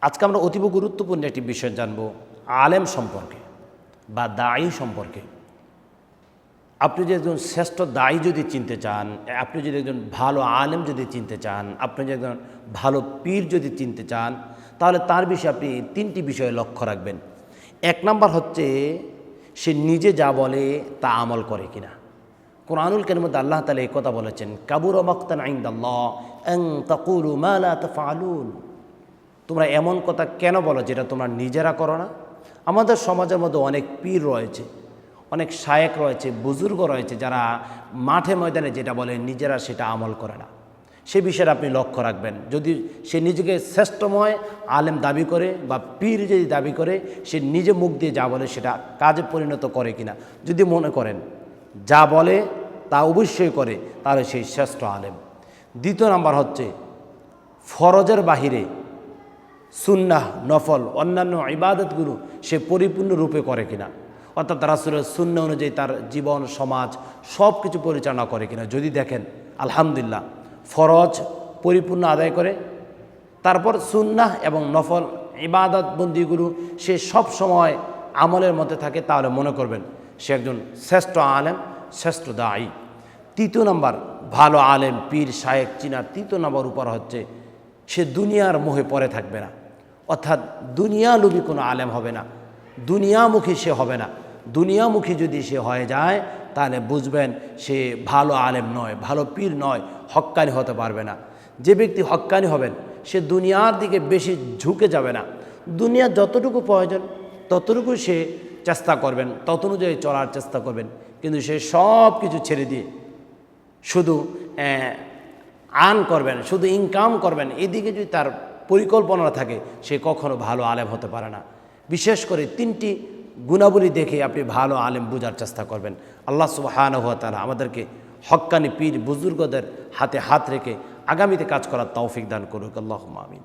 আজকে আমরা অতীব গুরুত্বপূর্ণ একটি বিষয় জানব আলেম সম্পর্কে বা দায়ী সম্পর্কে। আপনি যদি একজন শ্রেষ্ঠ দায়ী যদি চিনতে চান, আপনি যদি একজন ভালো আলেম যদি চিনতে চান, আপনি যদি একজন ভালো পীর যদি চিনতে চান, তাহলে তার বিষয়ে আপনি তিনটি বিষয়ে লক্ষ্য রাখবেন। এক নাম্বার হচ্ছে সে নিজে যা বলে তা আমল করে কিনা। কুরআনুল কারীমের মধ্যে আল্লাহ তাআলা এই কথা বলেছেন, কাবুরা মাকতান ইনদাল্লাহ আন তাকুলু মা লা তাফআলুন। তোমরা এমন কথা কেন বলো যেটা তোমরা নিজেরা করো না? আমাদের সমাজের মধ্যে অনেক পীর রয়েছে, অনেক শায়েখ রয়েছে, বুজুর্গ রয়েছে, যারা মাঠে ময়দানে যেটা বলে নিজেরা সেটা আমল করে না। সে বিষয়ে আপনি লক্ষ্য রাখবেন। যদি সে নিজেকে শ্রেষ্ঠময় আলেম দাবি করে বা পীর যদি দাবি করে, সে নিজে মুখ দিয়ে যা বলে সেটা কাজে পরিণত করে কিনা। যদি মনে করেন যা বলে তা অবশ্যই করে, তাহলে সেই শ্রেষ্ঠ আলেম। দ্বিতীয় নাম্বার হচ্ছে ফরজের বাহিরে সুন্নাহ, নফল, অন্যান্য ইবাদতগুলো সে পরিপূর্ণরূপে করে কিনা, অর্থাৎ রাসূলের সুন্নাহ অনুযায়ী তার জীবন সমাজ সব কিছু পরিচালনা করে কিনা। যদি দেখেন আলহামদুলিল্লাহ ফরজ পরিপূর্ণ আদায় করে, তারপর সুন্নাহ এবং নফল ইবাদত বন্দিগুলো সে সব সময় আমলের মধ্যে থাকে, তাহলে মনে করবেন সে একজন শ্রেষ্ঠ আলেম, শ্রেষ্ঠ দায়ী। তৃতীয় নাম্বার ভালো আলেম পীর শায়েখ চিনার তৃতীয় নাম্বার উপর হচ্ছে সে দুনিয়ার মোহে পড়ে থাকবে না, অর্থাৎ দুনিয়ালোভী কোনো আলেম হবে না, দুনিয়ামুখী সে হবে না। দুনিয়ামুখী যদি সে হয়ে যায় তাহলে বুঝবেন সে ভালো আলেম নয়, ভালো পীর নয়, হক্কানি হতে পারবে না। যে ব্যক্তি হক্কানি হবেন সে দুনিয়ার দিকে বেশি ঝুঁকে যাবে না। দুনিয়ার যতটুকু প্রয়োজন ততটুকু সে চেষ্টা করবেন, তত অনুযায়ী চলার চেষ্টা করবেন, কিন্তু সে সব কিছু ছেড়ে দিয়ে শুধু আর্ন করবেন, শুধু ইনকাম করবেন, এদিকে যদি তার পরিকল্পনা থাকে সে কখনো ভালো আলেম হতে পারে না। বিশেষ করে তিনটি গুণাবলী দেখে আপনি ভালো আলেম বোঝার চেষ্টা করবেন। আল্লাহ সুবহানাহু ওয়া তাআলা আমাদেরকে হক্কানি পীর বুজুর্গদের হাতে হাত রেখে আগামীতে কাজ করার তৌফিক দান করুক। আল্লাহুম্মা আমিন।